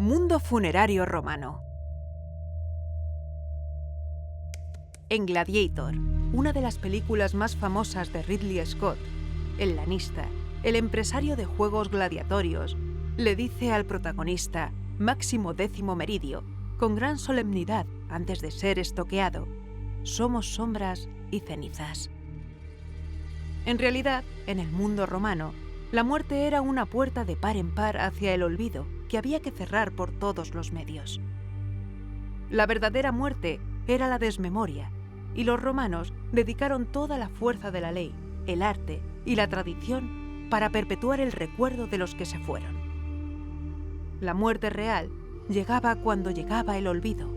Mundo funerario romano. En Gladiator, una de las películas más famosas de Ridley Scott, el lanista, el empresario de juegos gladiatorios, le dice al protagonista, Máximo Décimo Meridio, con gran solemnidad antes de ser estoqueado: somos sombras y cenizas. En realidad, en el mundo romano, la muerte era una puerta de par en par hacia el olvido que había que cerrar por todos los medios. La verdadera muerte era la desmemoria, y los romanos dedicaron toda la fuerza de la ley, el arte y la tradición para perpetuar el recuerdo de los que se fueron. La muerte real llegaba cuando llegaba el olvido.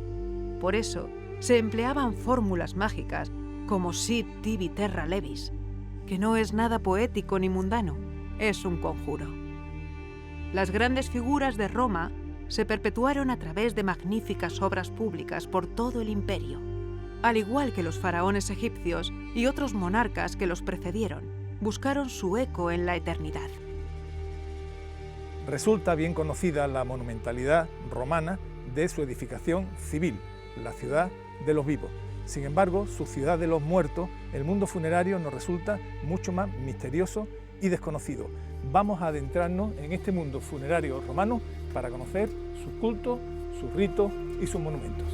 Por eso se empleaban fórmulas mágicas como sit tibi terra levis, que no es nada poético ni mundano, es un conjuro. Las grandes figuras de Roma se perpetuaron a través de magníficas obras públicas por todo el imperio, al igual que los faraones egipcios y otros monarcas que los precedieron, buscaron su eco en la eternidad. Resulta bien conocida la monumentalidad romana de su edificación civil, la ciudad de los vivos. Sin embargo, su ciudad de los muertos, el mundo funerario, nos resulta mucho más misterioso y desconocido. Vamos a adentrarnos en este mundo funerario romano para conocer sus cultos, sus ritos y sus monumentos.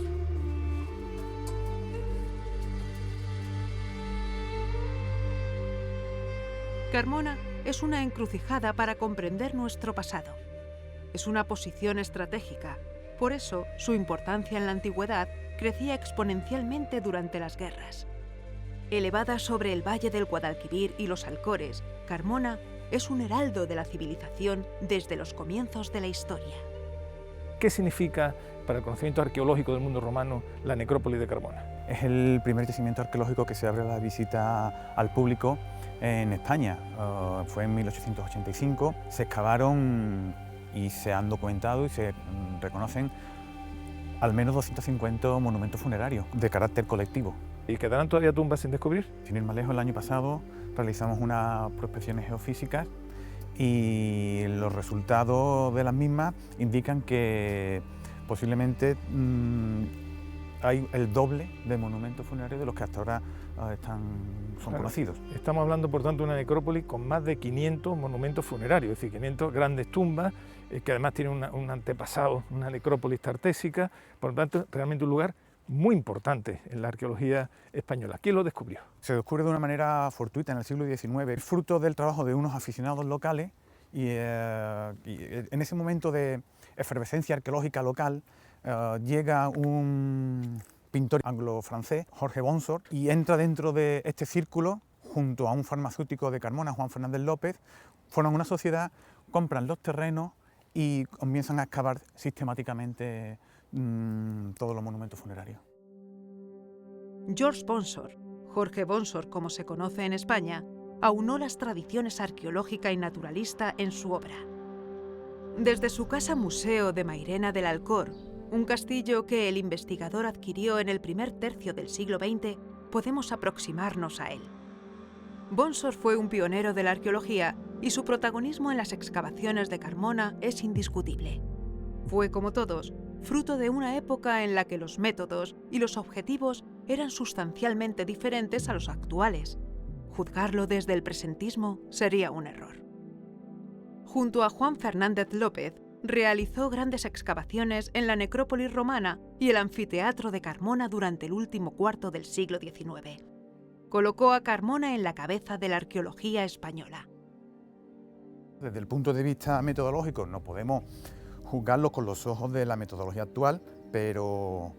Carmona es una encrucijada para comprender nuestro pasado. Es una posición estratégica, por eso su importancia en la antigüedad crecía exponencialmente durante las guerras. Elevada sobre el valle del Guadalquivir y los Alcores, Carmona es un heraldo de la civilización desde los comienzos de la historia. ¿Qué significa para el conocimiento arqueológico del mundo romano la necrópolis de Carmona? Es el primer yacimiento arqueológico que se abre a la visita al público en España. Fue en 1885. Se excavaron y se han documentado y se reconocen al menos 250 monumentos funerarios de carácter colectivo. ¿Y quedarán todavía tumbas sin descubrir? Sin ir más lejos, el año pasado realizamos unas prospecciones geofísicas y los resultados de las mismas indican que posiblemente hay el doble de monumentos funerarios de los que hasta ahora son conocidos. Estamos hablando, por tanto, de una necrópolis con más de 500 monumentos funerarios, es decir, 500 grandes tumbas que además tienen un antepasado, una necrópolis tartésica, por lo tanto, realmente un lugar muy importante en la arqueología española. ¿Quién lo descubrió? Se descubre de una manera fortuita en el siglo XIX, fruto del trabajo de unos aficionados locales y en ese momento de efervescencia arqueológica local llega un pintor anglo-francés, Jorge Bonsor, y entra dentro de este círculo junto a un farmacéutico de Carmona, Juan Fernández López, forman una sociedad, compran los terrenos y comienzan a excavar sistemáticamente todos los monumentos funerarios. George Bonsor, Jorge Bonsor como se conoce en España, aunó las tradiciones arqueológica y naturalista en su obra. Desde su casa museo de Mairena del Alcor, un castillo que el investigador adquirió en el primer tercio del siglo XX, podemos aproximarnos a él. Bonsor fue un pionero de la arqueología y su protagonismo en las excavaciones de Carmona es indiscutible. Fue, como todos, fruto de una época en la que los métodos y los objetivos eran sustancialmente diferentes a los actuales. Juzgarlo desde el presentismo sería un error. Junto a Juan Fernández López, realizó grandes excavaciones en la necrópolis romana y el anfiteatro de Carmona durante el último cuarto del siglo XIX. Colocó a Carmona en la cabeza de la arqueología española. Desde el punto de vista metodológico no podemos juzgarlo con los ojos de la metodología actual, pero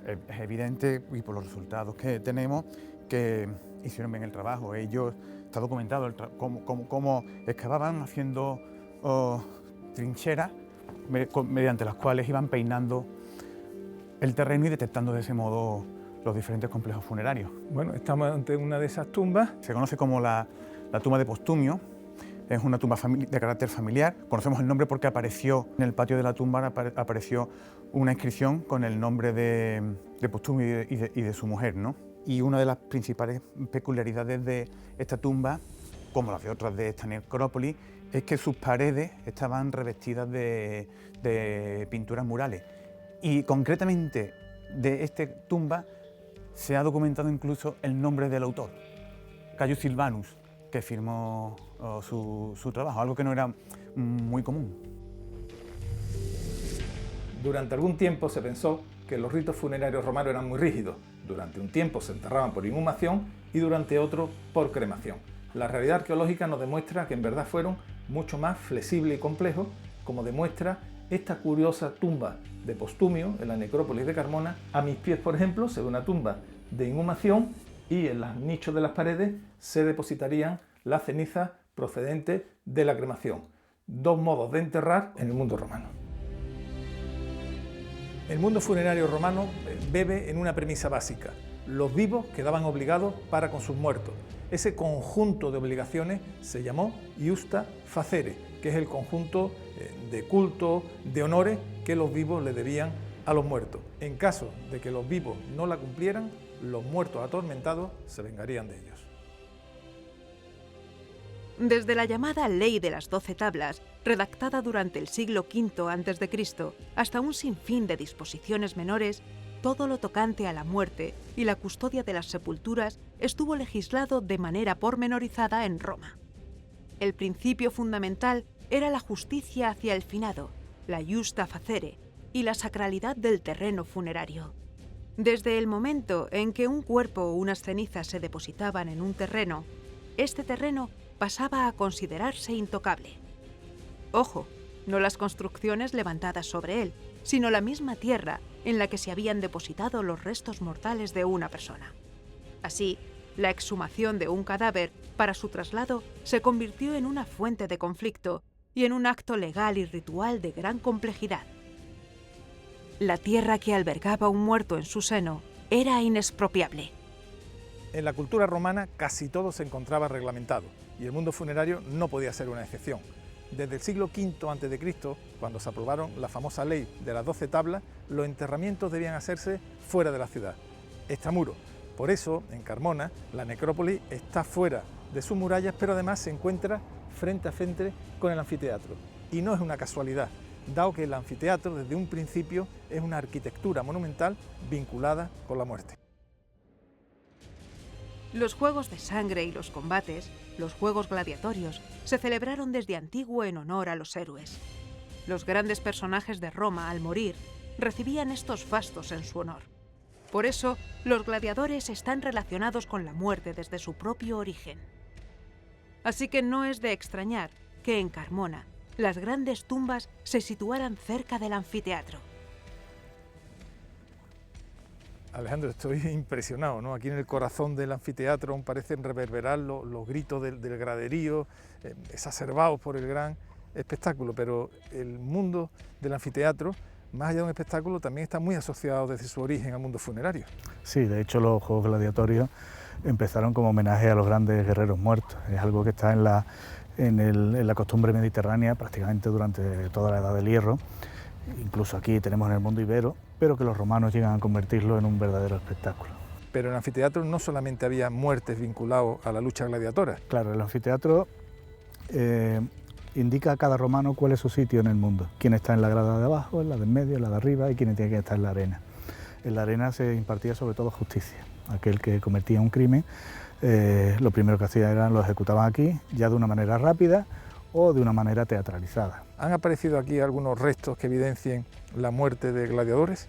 es evidente, y por los resultados que tenemos, que hicieron bien el trabajo. Ellos, está documentado cómo excavaban haciendo trincheras mediante las cuales iban peinando el terreno y detectando de ese modo los diferentes complejos funerarios. Bueno, estamos ante una de esas tumbas. Se conoce como la tumba de Postumio. Es una tumba de carácter familiar. Conocemos el nombre porque apareció en el patio de la tumba, apareció una inscripción con el nombre de Postumio y de su mujer, ¿no? Y una de las principales peculiaridades de esta tumba, como las de otras de esta necrópolis, es que sus paredes estaban revestidas de pinturas murales. Y concretamente de esta tumba se ha documentado incluso el nombre del autor, Caius Silvanus, que firmó su trabajo, algo que no era muy común. Durante algún tiempo se pensó que los ritos funerarios romanos eran muy rígidos. Durante un tiempo se enterraban por inhumación y durante otro por cremación. La realidad arqueológica nos demuestra que en verdad fueron mucho más flexibles y complejos, como demuestra esta curiosa tumba de Postumio en la necrópolis de Carmona. A mis pies, por ejemplo, se ve una tumba de inhumación y en los nichos de las paredes se depositarían las cenizas procedentes de la cremación. Dos modos de enterrar en el mundo romano. El mundo funerario romano bebe en una premisa básica: los vivos quedaban obligados para con sus muertos. Ese conjunto de obligaciones se llamó iusta facere, que es el conjunto de cultos, de honores que los vivos le debían a los muertos. En caso de que los vivos no la cumplieran, los muertos atormentados se vengarían de ellos. Desde la llamada Ley de las 12 Tablas, redactada durante el siglo V a.C., hasta un sinfín de disposiciones menores, todo lo tocante a la muerte y la custodia de las sepulturas estuvo legislado de manera pormenorizada en Roma. El principio fundamental era la justicia hacia el finado, la iusta facere, y la sacralidad del terreno funerario. Desde el momento en que un cuerpo o unas cenizas se depositaban en un terreno, este terreno pasaba a considerarse intocable. Ojo, no las construcciones levantadas sobre él, sino la misma tierra en la que se habían depositado los restos mortales de una persona. Así, la exhumación de un cadáver para su traslado se convirtió en una fuente de conflicto y en un acto legal y ritual de gran complejidad. La tierra que albergaba un muerto en su seno era inexpropiable. En la cultura romana casi todo se encontraba reglamentado y el mundo funerario no podía ser una excepción. Desde el siglo V a.C., cuando se aprobaron la famosa ley de las 12 tablas, los enterramientos debían hacerse fuera de la ciudad, extramuros. Por eso, en Carmona, la necrópolis está fuera de sus murallas, pero además se encuentra frente a frente con el anfiteatro. Y no es una casualidad, dado que el anfiteatro desde un principio es una arquitectura monumental vinculada con la muerte. Los juegos de sangre y los combates, los juegos gladiatorios, se celebraron desde antiguo en honor a los héroes. Los grandes personajes de Roma, al morir, recibían estos fastos en su honor. Por eso, los gladiadores están relacionados con la muerte desde su propio origen. Así que no es de extrañar que en Carmona las grandes tumbas se situaran cerca del anfiteatro. Alejandro, estoy impresionado, ¿no? Aquí en el corazón del anfiteatro aún parecen reverberar los gritos del graderío, exacerbados por el gran espectáculo, pero el mundo del anfiteatro, más allá de un espectáculo, también está muy asociado desde su origen al mundo funerario. Sí, de hecho los juegos gladiatorios empezaron como homenaje a los grandes guerreros muertos. Es algo que está en la costumbre mediterránea prácticamente durante toda la Edad del Hierro. Incluso aquí tenemos en el mundo ibero, pero que los romanos llegan a convertirlo en un verdadero espectáculo. Pero en el anfiteatro no solamente había muertes vinculadas a la lucha gladiatora. Claro, el anfiteatro indica a cada romano cuál es su sitio en el mundo, quién está en la grada de abajo, en la de en medio, en la de arriba y quién tiene que estar en la arena. En la arena se impartía sobre todo justicia. Aquel que cometía un crimen, lo primero que hacía era lo ejecutaban aquí, ya de una manera rápida o de una manera teatralizada. ¿Han aparecido aquí algunos restos que evidencien la muerte de gladiadores?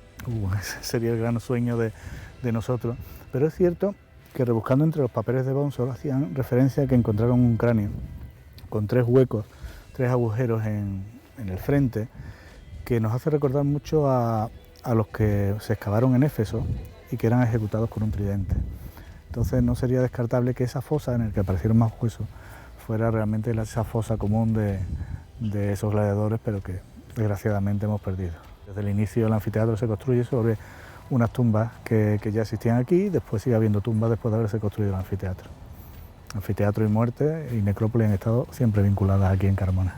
Ese sería el gran sueño de nosotros, pero es cierto que rebuscando entre los papeles de Bonsor hacían referencia a que encontraron un cráneo con 3 huecos, 3 agujeros en el frente, que nos hace recordar mucho a los que se excavaron en Éfeso y que eran ejecutados con un tridente. Entonces no sería descartable que esa fosa en la que aparecieron más huesos fuera realmente esa fosa común de esos gladiadores, pero que desgraciadamente hemos perdido. Desde el inicio el anfiteatro se construye sobre unas tumbas que ya existían aquí, después sigue habiendo tumbas después de haberse construido el anfiteatro. Anfiteatro y muerte y necrópolis han estado siempre vinculadas aquí en Carmona.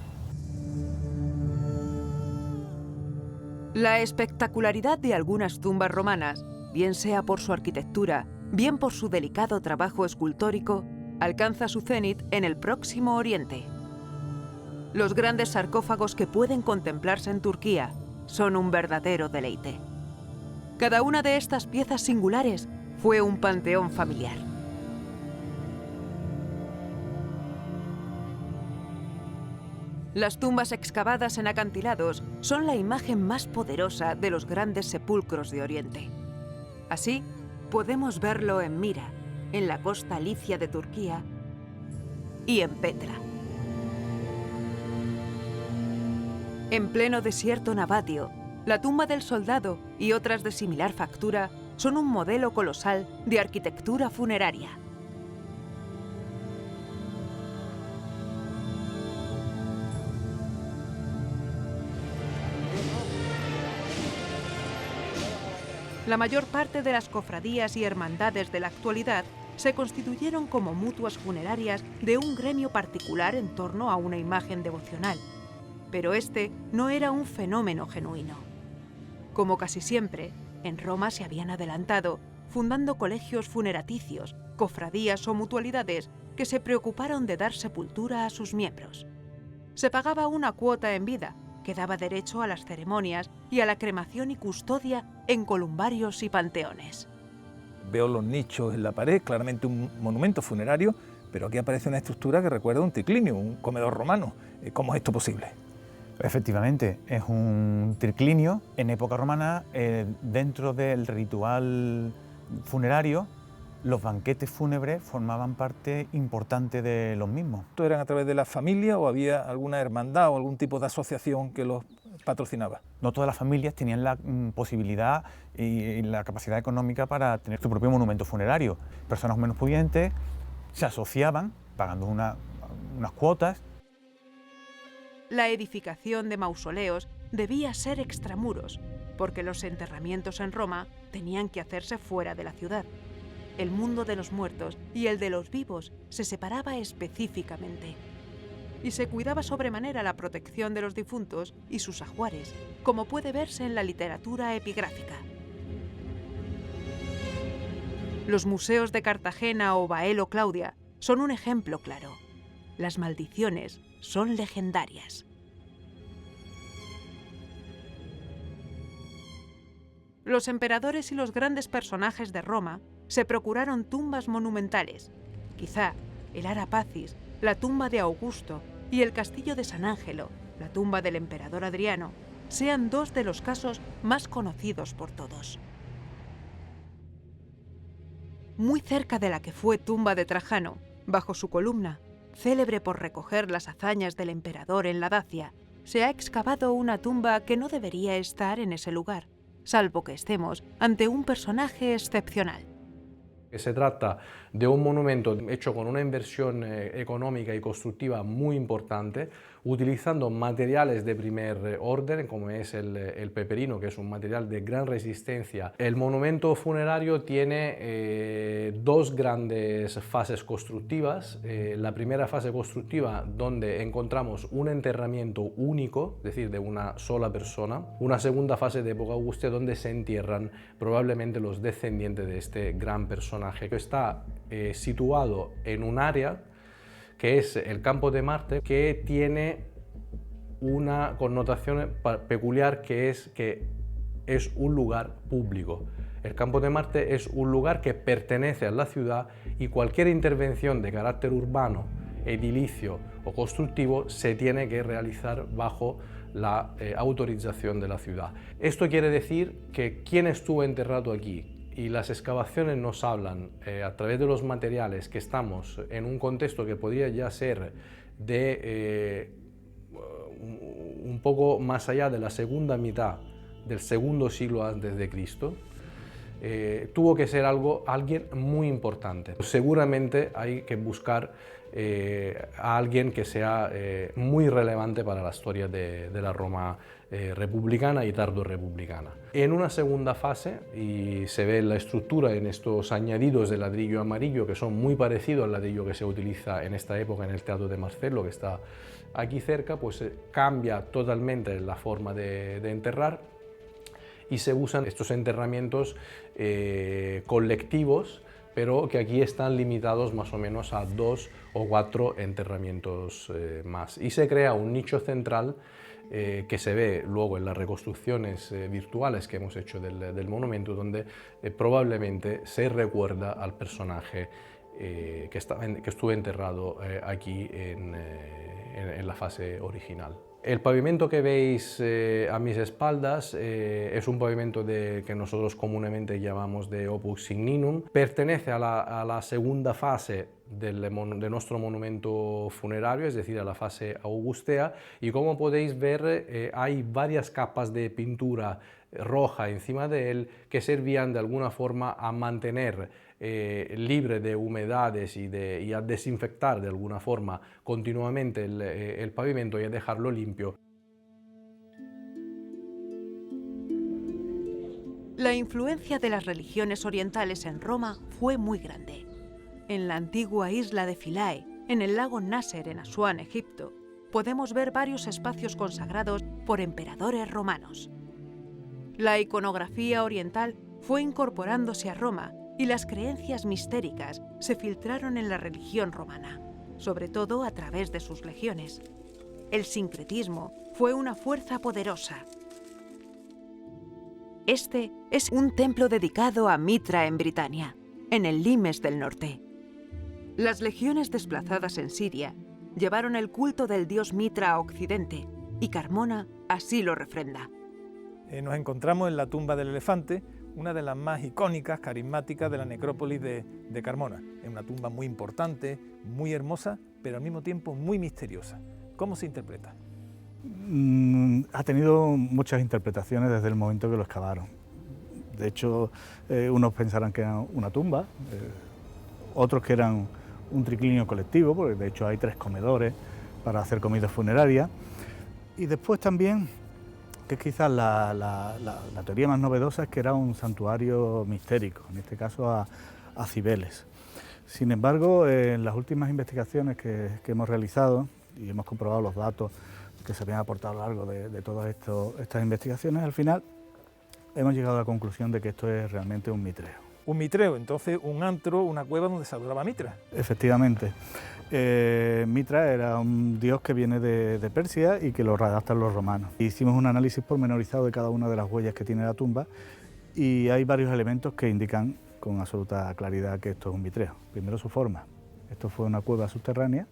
La espectacularidad de algunas tumbas romanas, bien sea por su arquitectura, bien por su delicado trabajo escultórico, alcanza su cenit en el Próximo Oriente. Los grandes sarcófagos que pueden contemplarse en Turquía son un verdadero deleite. Cada una de estas piezas singulares fue un panteón familiar. Las tumbas excavadas en acantilados son la imagen más poderosa de los grandes sepulcros de Oriente. Así, podemos verlo en Mira, en la costa licia de Turquía, y en Petra. En pleno desierto nabatio, la tumba del soldado y otras de similar factura son un modelo colosal de arquitectura funeraria. La mayor parte de las cofradías y hermandades de la actualidad se constituyeron como mutuas funerarias de un gremio particular en torno a una imagen devocional. Pero este no era un fenómeno genuino. Como casi siempre, en Roma se habían adelantado, fundando colegios funeraticios, cofradías o mutualidades que se preocuparon de dar sepultura a sus miembros. Se pagaba una cuota en vida, que daba derecho a las ceremonias y a la cremación y custodia en columbarios y panteones. Veo los nichos en la pared, claramente un monumento funerario, pero aquí aparece una estructura que recuerda un triclinio, un comedor romano. ¿Cómo es esto posible? Efectivamente, es un triclinio en época romana. Dentro del ritual funerario, los banquetes fúnebres formaban parte importante de los mismos. ¿Esto eran a través de la familia o había alguna hermandad o algún tipo de asociación que los patrocinaba? No todas las familias tenían la posibilidad y la capacidad económica para tener su propio monumento funerario. Personas menos pudientes se asociaban pagando unas cuotas. La edificación de mausoleos debía ser extramuros, porque los enterramientos en Roma tenían que hacerse fuera de la ciudad. El mundo de los muertos y el de los vivos se separaba específicamente. Y se cuidaba sobremanera la protección de los difuntos y sus ajuares, como puede verse en la literatura epigráfica. Los museos de Cartagena o Baelo Claudia son un ejemplo claro. Las maldiciones son legendarias. Los emperadores y los grandes personajes de Roma se procuraron tumbas monumentales. Quizá el Ara Pacis, la tumba de Augusto, y el castillo de San Angelo, la tumba del emperador Adriano, sean dos de los casos más conocidos por todos. Muy cerca de la que fue tumba de Trajano, bajo su columna, célebre por recoger las hazañas del emperador en la Dacia, se ha excavado una tumba que no debería estar en ese lugar, salvo que estemos ante un personaje excepcional. Se trata de un monumento hecho con una inversión económica y constructiva muy importante, utilizando materiales de primer orden, como es el peperino, que es un material de gran resistencia. El monumento funerario tiene dos grandes fases constructivas. La primera fase constructiva, donde encontramos un enterramiento único, es decir, de una sola persona. Una segunda fase de época augustea, donde se entierran probablemente los descendientes de este gran personaje, que está situado en un área que es el Campo de Marte, que tiene una connotación peculiar, que es un lugar público. El Campo de Marte es un lugar que pertenece a la ciudad y cualquier intervención de carácter urbano, edilicio o constructivo se tiene que realizar bajo la autorización de la ciudad. Esto quiere decir que quien estuvo enterrado aquí, y las excavaciones nos hablan a través de los materiales que estamos en un contexto que podría ya ser de un poco más allá de la segunda mitad del segundo siglo antes de Cristo, tuvo que ser alguien muy importante. Seguramente hay que buscar a alguien que sea muy relevante para la historia de la Roma republicana y tardo-republicana. En una segunda fase, y se ve la estructura en estos añadidos de ladrillo amarillo, que son muy parecidos al ladrillo que se utiliza en esta época en el Teatro de Marcello, que está aquí cerca, pues cambia totalmente la forma de enterrar, y se usan estos enterramientos colectivos pero que aquí están limitados más o menos a 2 o 4 enterramientos más. Y se crea un nicho central que se ve luego en las reconstrucciones virtuales que hemos hecho del monumento, donde probablemente se recuerda al personaje que estuvo enterrado aquí en la fase original. El pavimento que veis a mis espaldas es un pavimento que nosotros comúnmente llamamos de Opus Signinum. Pertenece a la segunda fase de nuestro monumento funerario, es decir, a la fase augustea, y como podéis ver hay varias capas de pintura roja encima de él que servían de alguna forma a mantener libre de humedades y a desinfectar de alguna forma continuamente el pavimento y a dejarlo limpio. La influencia de las religiones orientales en Roma fue muy grande. En la antigua isla de Philae, en el lago Nasser en Asuán, Egipto, podemos ver varios espacios consagrados por emperadores romanos. La iconografía oriental fue incorporándose a Roma y las creencias mistéricas se filtraron en la religión romana, sobre todo a través de sus legiones. El sincretismo fue una fuerza poderosa. Este es un templo dedicado a Mitra en Britania, en el Limes del norte. Las legiones desplazadas en Siria llevaron el culto del dios Mitra a Occidente, y Carmona así lo refrenda. Nos encontramos en la tumba del elefante, una de las más icónicas, carismáticas de la necrópolis de Carmona. Es una tumba muy importante, muy hermosa, pero al mismo tiempo muy misteriosa. ¿Cómo se interpreta? Ha tenido muchas interpretaciones desde el momento que lo excavaron. De hecho, unos pensarán que era una tumba, otros que eran un triclinio colectivo, porque de hecho hay 3 comedores para hacer comida funeraria. Y después también, que quizás la teoría más novedosa, es que era un santuario mistérico, en este caso a Cibeles. Sin embargo, en las últimas investigaciones que hemos realizado y hemos comprobado los datos que se habían aportado a lo largo de todas estas investigaciones, al final hemos llegado a la conclusión de que esto es realmente un mitreo. Un mitreo, entonces un antro, una cueva donde se adoraba Mitra. Efectivamente. Mitra era un dios que viene de Persia y que lo redactan los romanos. Hicimos un análisis pormenorizado de cada una de las huellas que tiene la tumba y hay varios elementos que indican con absoluta claridad que esto es un mitreo. Primero, su forma. Esto fue una cueva subterránea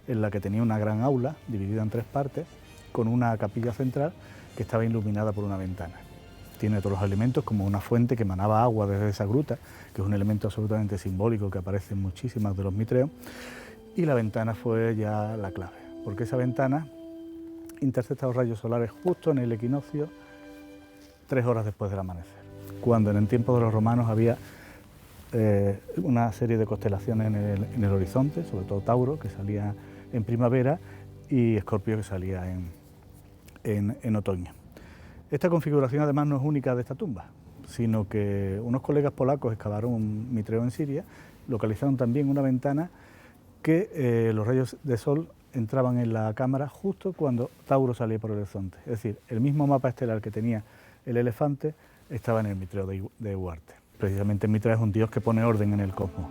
en la que tenía una gran aula dividida en 3 partes con una capilla central que estaba iluminada por una ventana. Tiene todos los elementos, como una fuente que emanaba agua desde esa gruta, que es un elemento absolutamente simbólico que aparece en muchísimas de los mitreos. Y la ventana fue ya la clave, porque esa ventana intercepta los rayos solares justo en el equinoccio, 3 horas después del amanecer, cuando en el tiempo de los romanos había una serie de constelaciones en el horizonte, sobre todo Tauro, que salía en primavera, y Escorpio, que salía en otoño. Esta configuración además no es única de esta tumba, sino que unos colegas polacos excavaron un mitreo en Siria, localizaron también una ventana que los rayos de sol entraban en la cámara justo cuando Tauro salía por el horizonte. Es decir, el mismo mapa estelar que tenía el elefante estaba en el mitreo de Huarte. Precisamente Mitra es un dios que pone orden en el cosmos.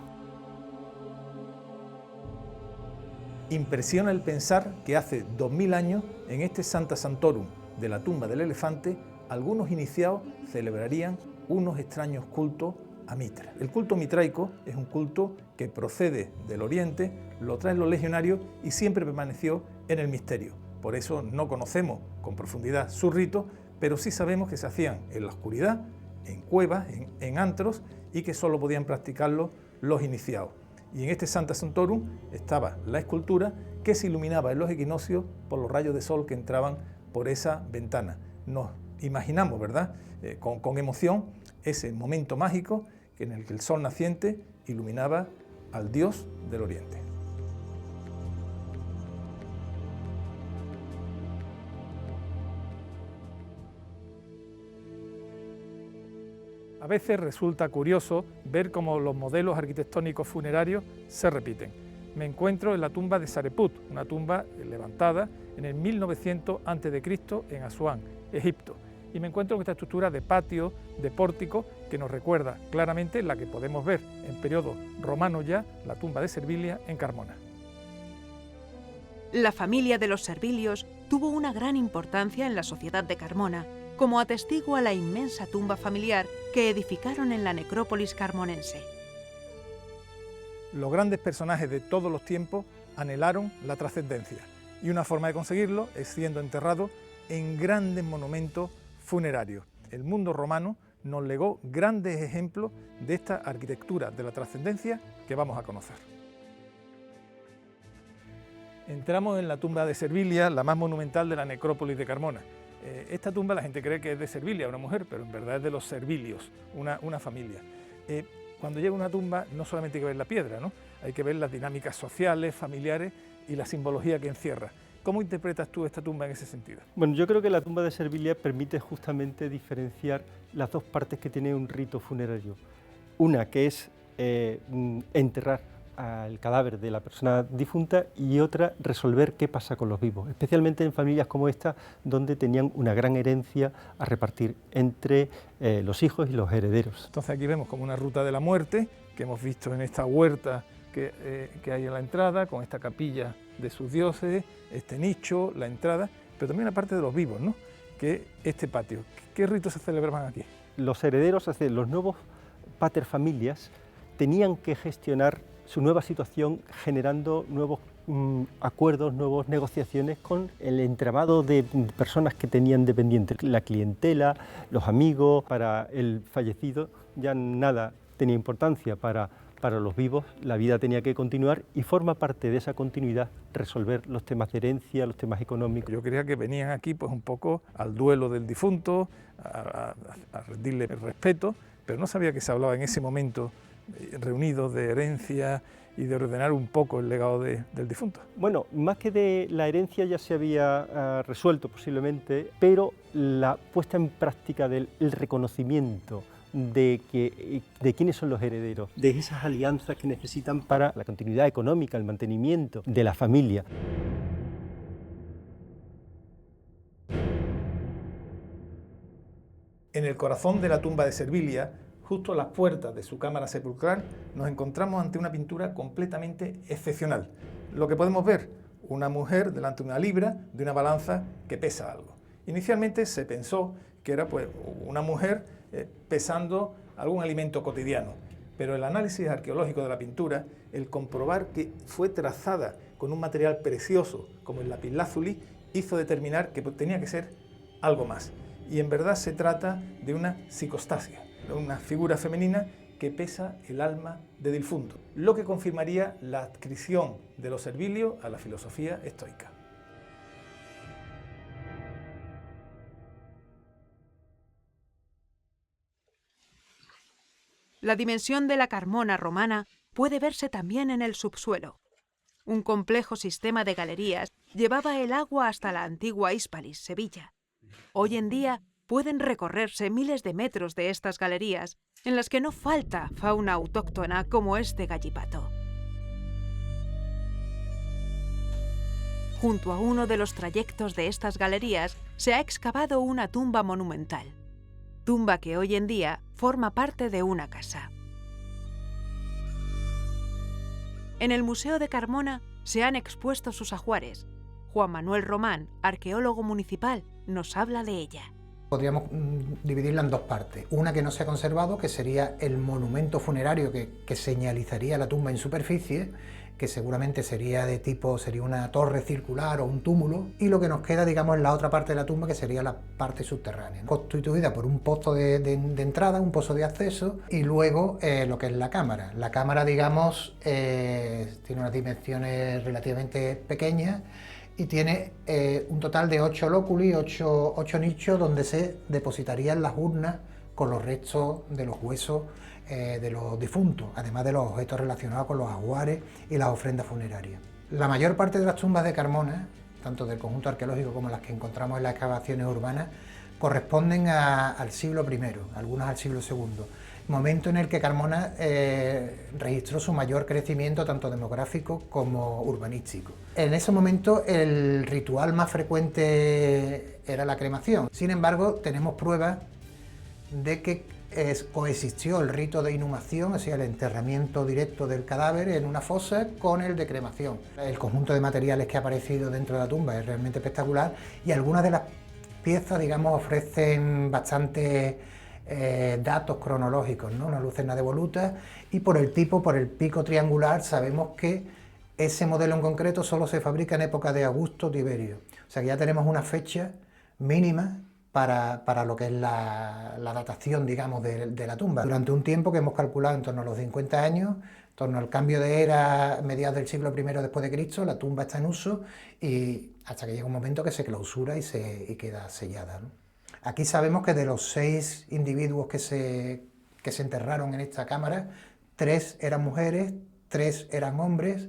Impresiona el pensar que hace 2000 años, en este Sancta Sanctorum de la tumba del elefante, algunos iniciados celebrarían unos extraños cultos a Mitra. El culto mitraico es un culto que procede del Oriente, lo traen los legionarios y siempre permaneció en el misterio. Por eso no conocemos con profundidad sus ritos, pero sí sabemos que se hacían en la oscuridad, en cuevas, en antros, y que solo podían practicarlo los iniciados. Y en este Sancta Sanctorum estaba la escultura que se iluminaba en los equinoccios por los rayos de sol que entraban por esa ventana. Nos imaginamos, ¿verdad?, con emoción ese momento mágico en el que el sol naciente iluminaba al dios del Oriente. A veces resulta curioso ver cómo los modelos arquitectónicos funerarios se repiten. Me encuentro en la tumba de Sareput, una tumba levantada en el 1900 a.C. en Asuán, Egipto. y me encuentro con esta estructura de patio, de pórtico, que nos recuerda claramente la que podemos ver en periodo romano ya, la tumba de Servilia en Carmona. La familia de los Servilios tuvo una gran importancia en la sociedad de Carmona, como atestigua la inmensa tumba familiar que edificaron en la necrópolis carmonense. Los grandes personajes de todos los tiempos anhelaron la trascendencia, y una forma de conseguirlo es siendo enterrado en grandes monumentos funerarios. El mundo romano nos legó grandes ejemplos de esta arquitectura de la trascendencia que vamos a conocer. Entramos en la tumba de Servilia, la más monumental de la necrópolis de Carmona. Esta tumba la gente cree que es de Servilia, una mujer, pero en verdad es de los Servilios, una familia. Cuando llega a una tumba no solamente hay que ver la piedra, ¿no? Hay que ver las dinámicas sociales, familiares y la simbología que encierra. ¿Cómo interpretas tú esta tumba en ese sentido? Bueno, yo creo que la tumba de Servilia permite justamente diferenciar las dos partes que tiene un rito funerario. Una que es enterrar al cadáver de la persona difunta y otra resolver qué pasa con los vivos, especialmente en familias como esta donde tenían una gran herencia a repartir entre los hijos y los herederos. Entonces aquí vemos como una ruta de la muerte que hemos visto en esta huerta que hay en la entrada, con esta capilla de sus dioses, este nicho, la entrada, pero también la parte de los vivos, ¿no? Que este patio. ¿Qué ritos se celebraban aquí? Los herederos, es decir, los nuevos paterfamilias, tenían que gestionar su nueva situación generando nuevos acuerdos, nuevas negociaciones con el entramado de personas que tenían dependientes, la clientela, los amigos. Para el fallecido ya nada tenía importancia, para los vivos la vida tenía que continuar y forma parte de esa continuidad resolver los temas de herencia, los temas económicos. Yo creía que venían aquí pues un poco al duelo del difunto, a rendirle el respeto, pero no sabía que se hablaba en ese momento reunidos de herencia y de ordenar un poco el legado del difunto. Bueno, más que de la herencia ya se había resuelto posiblemente, pero la puesta en práctica del reconocimiento de quiénes son los herederos, de esas alianzas que necesitan para la continuidad económica, el mantenimiento de la familia. En el corazón de la tumba de Servilia, justo a las puertas de su cámara sepulcral, nos encontramos ante una pintura completamente excepcional. Lo que podemos ver, una mujer delante de una libra de una balanza que pesa algo. Inicialmente se pensó que era pues, una mujer pesando algún alimento cotidiano, pero el análisis arqueológico de la pintura, el comprobar que fue trazada con un material precioso como el lapislázuli, hizo determinar que tenía que ser algo más. Y en verdad se trata de una psicostasia, una figura femenina que pesa el alma del difunto, lo que confirmaría la adscripción de los Servilios a la filosofía estoica. La dimensión de la Carmona romana puede verse también en el subsuelo. Un complejo sistema de galerías llevaba el agua hasta la antigua Hispalis, Sevilla. Hoy en día pueden recorrerse miles de metros de estas galerías, en las que no falta fauna autóctona como este gallipato. Junto a uno de los trayectos de estas galerías se ha excavado una tumba monumental, tumba que hoy en día forma parte de una casa. En el Museo de Carmona se han expuesto sus ajuares. Juan Manuel Román, arqueólogo municipal, nos habla de ella. Podríamos dividirla en dos partes. Una que no se ha conservado, que sería el monumento funerario que señalizaría la tumba en superficie, que seguramente sería una torre circular o un túmulo, y lo que nos queda, digamos, en la otra parte de la tumba, que sería la parte subterránea, constituida por un pozo de entrada, un pozo de acceso, y luego lo que es la cámara. La cámara, digamos, tiene unas dimensiones relativamente pequeñas, y tiene un total de 8 lóculi, 8 nichos donde se depositarían las urnas con los restos de los huesos de los difuntos, además de los objetos relacionados con los ajuares y las ofrendas funerarias. La mayor parte de las tumbas de Carmona, tanto del conjunto arqueológico como las que encontramos en las excavaciones urbanas, corresponden al siglo I, algunas al siglo II. momento en el que Carmona registró su mayor crecimiento tanto demográfico como urbanístico. En ese momento el ritual más frecuente era la cremación. Sin embargo, tenemos pruebas de que coexistió el rito de inhumación, o sea, el enterramiento directo del cadáver en una fosa, con el de cremación. El conjunto de materiales que ha aparecido dentro de la tumba es realmente espectacular y algunas de las piezas, digamos, ofrecen bastantes datos cronológicos, ¿no? Una lucerna de voluta, y por el tipo, por el pico triangular, sabemos que ese modelo en concreto solo se fabrica en época de Augusto Tiberio. O sea que ya tenemos una fecha mínima para lo que es la datación, digamos, de la tumba. Durante un tiempo que hemos calculado en torno a los 50 años, en torno al cambio de era, mediados del siglo I después de Cristo, la tumba está en uso y hasta que llega un momento que se clausura y queda sellada, ¿no? Aquí sabemos que de los 6 individuos que se enterraron en esta cámara, 3 eran mujeres, 3 eran hombres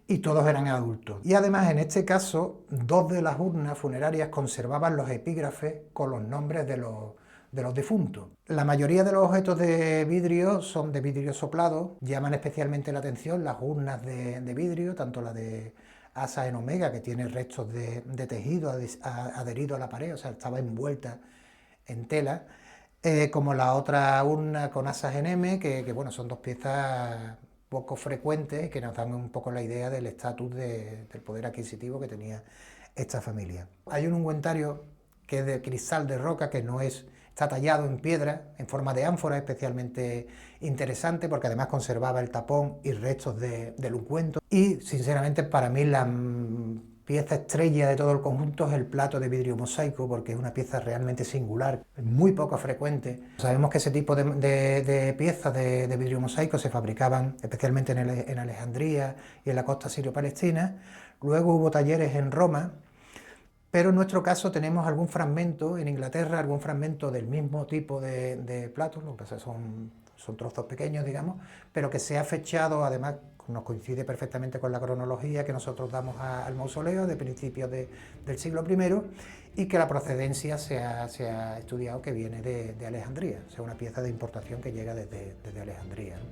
y todos eran adultos. Y además, en este caso, 2 de las urnas funerarias conservaban los epígrafes con los nombres de los difuntos. La mayoría de los objetos de vidrio son de vidrio soplado. Llaman especialmente la atención las urnas de vidrio, tanto la de Asa en Omega, que tiene restos de tejido adherido a la pared, o sea, estaba envuelta en tela, como la otra urna con asas en M, que bueno, son 2 piezas poco frecuentes que nos dan un poco la idea del estatus del poder adquisitivo que tenía esta familia. Hay un ungüentario que es de cristal de roca, que está tallado en piedra, en forma de ánfora, especialmente interesante porque además conservaba el tapón y restos del ungüento. Y sinceramente para mí la pieza estrella de todo el conjunto es el plato de vidrio mosaico, porque es una pieza realmente singular, muy poco frecuente. Sabemos que ese tipo de piezas de vidrio mosaico se fabricaban especialmente en Alejandría y en la costa sirio-palestina. Luego hubo talleres en Roma, pero en nuestro caso tenemos algún fragmento en Inglaterra, algún fragmento del mismo tipo de platos, lo que pasa es que son trozos pequeños, digamos, pero que se ha fechado, además nos coincide perfectamente con la cronología que nosotros damos al mausoleo de principios del siglo I, y que la procedencia se ha estudiado que viene de Alejandría, o sea, una pieza de importación que llega desde Alejandría, ¿no?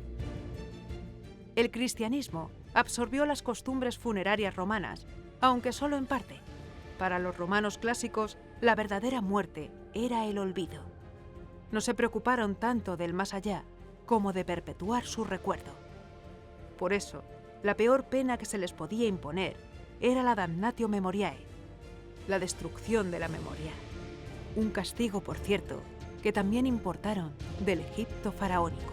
El cristianismo absorbió las costumbres funerarias romanas, aunque solo en parte. Para los romanos clásicos, la verdadera muerte era el olvido. No se preocuparon tanto del más allá como de perpetuar su recuerdo. Por eso, la peor pena que se les podía imponer era la damnatio memoriae, la destrucción de la memoria. Un castigo, por cierto, que también importaron del Egipto faraónico.